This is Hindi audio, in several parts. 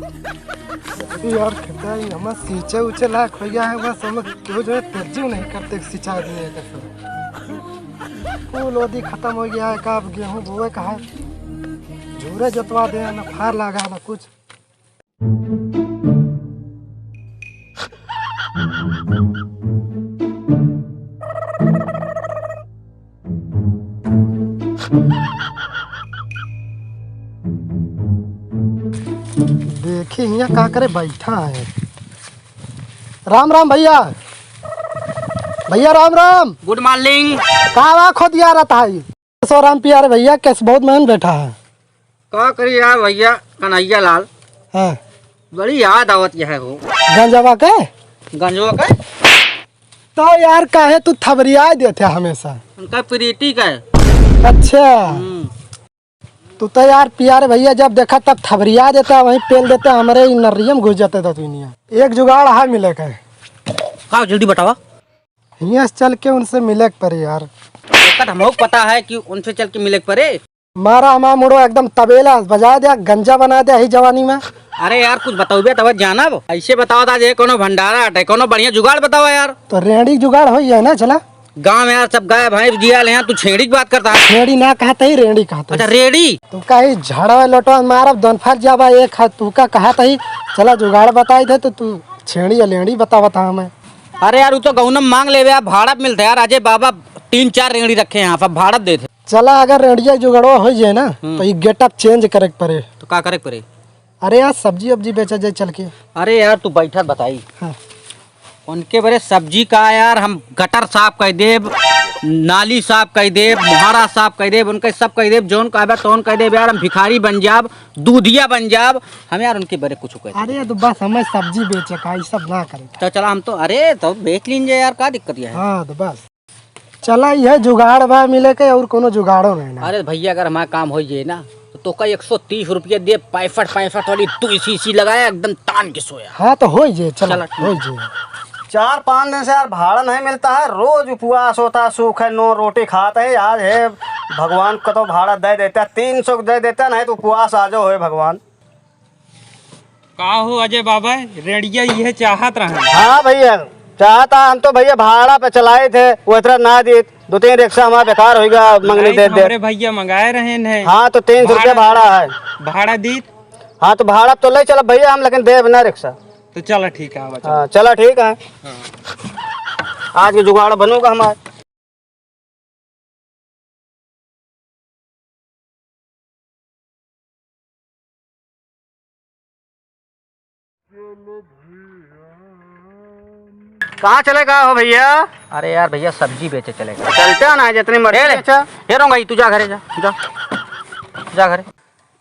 यार कहता है हम सींचे उचे लायक हो गया है, बस हम क्यों जो है तरजीह नहीं करते सिंचा दिए फूल ओदी खत्म हो गया है। का गेहूँ बोए का है, झूरे जोतवा दे ना फार लगा ना कुछ। देखिए यहाँ का करे बैठा है। राम राम भैया, भैया राम राम। Good morning. कहाँ खो दिया रहता है सो राम प्यारे भैया, कैसे बहुत मेहन बैठा है। का करी यार भैया कन्हैया लाल, हाँ बड़ी याद आवत यह हो गंजवा के गंजवा का। तो यार काहे तू थबरिया देते हमेशा। उनका प्रीति का। अच्छा तू तो यार प्यारे भैया जब देखा तब थबरिया देता, वहीं पेल देता, हमारे नरियम घुस जाते था दुनिया। एक जुगाड़ है मिले के। का जल्दी बतावा। यहाँ से चल के उनसे मिले पर यार हमको पता है कि उनसे चल के मिले परे। मारा हमारा मुड़ो एकदम तबेला बजा दिया, गंजा बना दिया ही जवानी में। अरे यार कुछ बताओ तब जाना ऐसे बताओ था जे कोनो भंडारा हटे, कोनो बढ़िया जुगाड़ बताओ यार। तो रेडी जुगाड़ हो है ना। चला गांव में यार सब गाय भैंस जिया ले, तू छेड़ी की बात करता है। छेड़ी ना कहता ही रेडी कहता। अच्छा रेडी। तू कही झाड़ा लोटवा मारब दोन फट जाबा एक हाथ तू का कहता ही। चला जुगाड़ बताई थे तो तू छेड़ी या लेड़ी बतावा था हमें। अरे यार वो तो गौनम मांग ले भाड़ा मिलता है यार। अजय बाबा 3-4 रेड़ी रखे हैं यहाँ पर, भाड़ा दे थे। चला अगर रेडिया जुगाड़वा हो जाए ना तो ये गेटअप चेंज करे पड़े। तो क्या करे पड़े। अरे यार सब्जी वब्जी बेचा जाए चल के। अरे यार तू बैठा बताई। हाँ। उनके बड़े सब्जी का यार हम गटर साफ कर देब, नाली साफ कर देब, मुहारा साफ कर देब, उनके सब कर देब, जोन कहबे तोन कर देब यार। हम भिखारी बन जाब, दूधिया बन जाब हम यार। उनके बड़े कुछ कह। अरे तो बस हमें सब्जी बेचे का ये सब ना करे। तो चला हम तो अरे तो बेच लीजिए यार, क्या दिक्कत है। हाँ तो बस चला यह जुगाड़ बा मिले के और कोनो जुगाड़ो नहीं ना। अरे भैया अगर हमारा काम हो जाए ना तो का 130 रुपये दे, 65 वाली तू इसी लगाया एकदम तान के सोया। हाँ तो हो जाए चला हो जाए। 4-5 दिन से यार भाड़ा नहीं मिलता है, रोज उपवास होता है, सूख है, 9 रोटी खाता है। आज है भगवान को तो भाड़ा दे देता है, 300 दे देता है, नहीं तो उपवास आ जाओ है भगवान। का हो अजय बाबा, रेडिया यह चाहत रहे। हाँ भैया चाहता हम तो भैया भाड़ा पे चलाए थे, वो इतना ना दी। 2-3 रिक्शा हमारा बेकार हो गया मंगनी दे दे। हमारे भैया मंगाए रहे हैं। हाँ तो 300 रुपया भाड़ा है। भाड़ा दी। हाँ तो भाड़ा तो ले चला भैया हम, लेकिन दे बिना रिक्शा। तो चलो ठीक है। हाँ चला ठीक है। आज के जुगाड़ बनूंगा हमारे। कहाँ चलेगा हो भैया। अरे यार भैया सब्जी बेचे चलेगा। चलते ना जितनी मर्जी। अच्छा ये रहूंगा तू जा घरे जा घरे।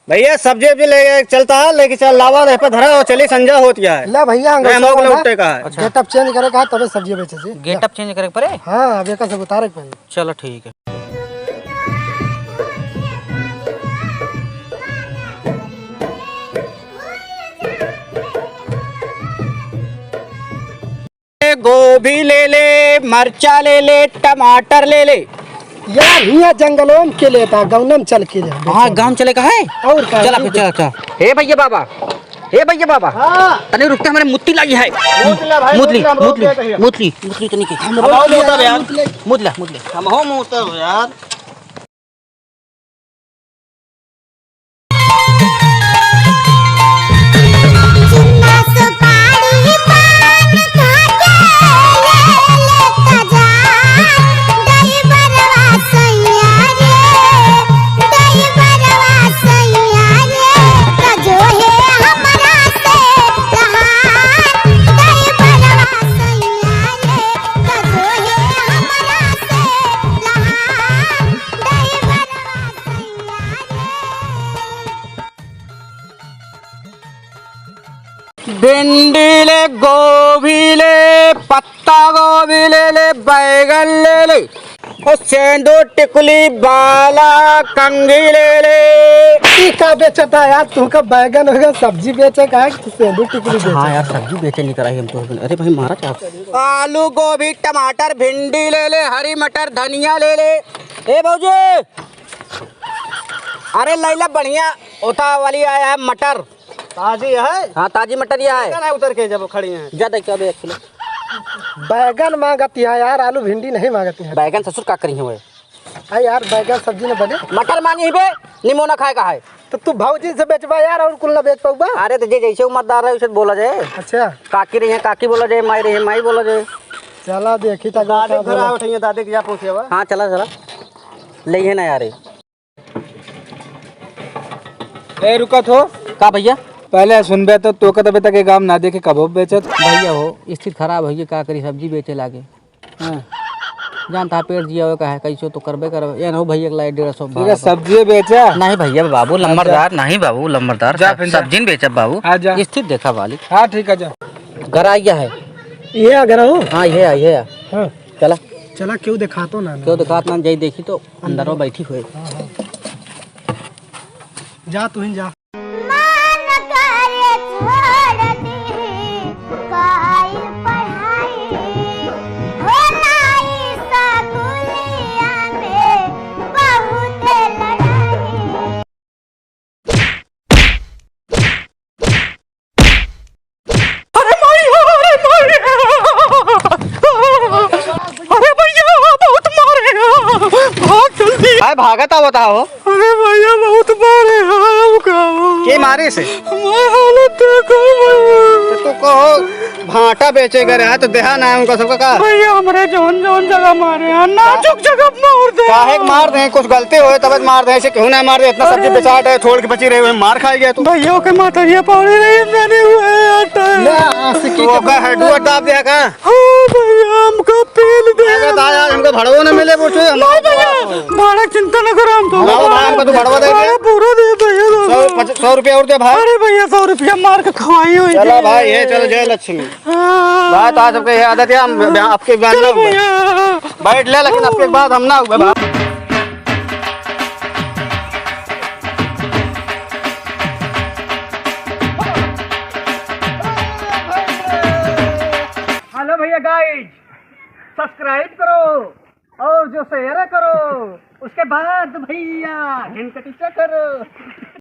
भैया सब्जी भी ले चलता है, लेके चल लावा रह पे धरा हो चली संजा होती है। ले भैया गेटअप चेंज करे का तबे सब्जी बेचे जी। गेटअप चेंज करे पड़े। हाँ अब एक सब उतारे पड़े। चलो ठीक है। गोभी ले ले, मरचा ले ले, टमाटर ले ले। यार यहाँ जंगलों में के लेता गौनम चल के ले। हाँ गांव चले का है और का चला फिर चला। हे भैया बाबा, हे भैया बाबा। हाँ तने रुकते हमारे मुत्ती लगी है। मुतली तनी के मुतला हम हो मुँह यार। भिंडी ले, गोभी ले, पत्ता गोभी ले ले, बैगन ले ले, और सेंदू टिकुली बाला कंघी ले ले। का बेचता यार तू का बैगन होगा सब्जी बेचे का है सेंदू टिकली बेचे। हाँ यार सब्जी बेचे नहीं कराई हम तो। अरे भाई मारा क्या। आलू गोभी टमाटर भिंडी ले ले, हरी मटर धनिया ले ले। ए भौजी अरे लैला बढ़िया होता वाली आया है मटर, ताजी है। हाँ ताजी मटरिया है। बैगन है उतर के जब खड़ी हैं। जा देखिए अभी 1 किलो बैगन मांगती है यार, आलू भिंडी नहीं मांगती है। बैगन ससुर का करी हुए अरे यार बैगन सब्जी न बने मटर मांगी बे निमोना खाए का है। तो तू भौजी से बेचबा यार, और कुल ना बेच पाऊबा। अरे तो जैसे उम्रदार है उसे बोला जाए। अच्छा काकी रही है काकी बोला जाए, माई रही है माई बोला जाए। चला देखी तक दादी घर आ उठिए दादी की जा पूछिए बा। हाँ चला चला ले है ना यार। ए रुका थो, का भैया पहले सुनबे तो कदबे तक गाम ना देखे कबो बेचत। भैया हो स्थिति खराब है का करी सब्जी बेचे लागे। हाँ। जानता पेड़ दिया हुआ का है कैसे तो करबे करबे ये ना भैया लाई 150 ठीक है सब्जी बेचा। नहीं भैया बाबू लंबरदार नहीं बाबू लंबरदार सब्जी बेचा बाबू। हाँ जा। स्थित देखा वाली। हाँ ठीक है जा। घर आ गया है ये अगर हूँ। हाँ ये हाँ चला चला क्यों दिखा तो ना क्यों दिखात ना जाई देखी तो अंदर में बैठी हुई। जा तू ही जा। भाई भागत आवत हो। अरे भैया बहुत मारे के मारे से हालत देखो तो कहो भाटा बेचे गए है तो देहा ना है उनका सबका का। भैया हमारे जौन जौन जगह मारे हैं नाजुक जगह मार दे। काहे मार दे कुछ गलती होए तब मार दे ऐसे क्यों ना मार दे। इतना सब्जी बेचाट है छोड़ के बची रहे हुए मार खाई गए तू। भैया के मातरिया पौड़ी नहीं मैंने हुए आटा तो का हेडू अड्डा दिया का। भैया हमको पेल दे। दादा हमको भड़वो न मिले पूछो भाड़ा चिंता न करो हम तो हमको तो भड़वा दे पूरा दे भैया 100 रुपया और दे भाई। अरे भैया 100 रुपया मार के खवाई हुई। चलो भाई ये चलो जय लक्ष्मी भाई। तो आज सबके ये आदत है हम आपके बाद ना हुए बैठ ले लेकिन आपके बाद हम ना हुए भाई। हेलो भैया गाइस सब्सक्राइब करो और जो शेयर करो उसके बाद भैया घंटी करो।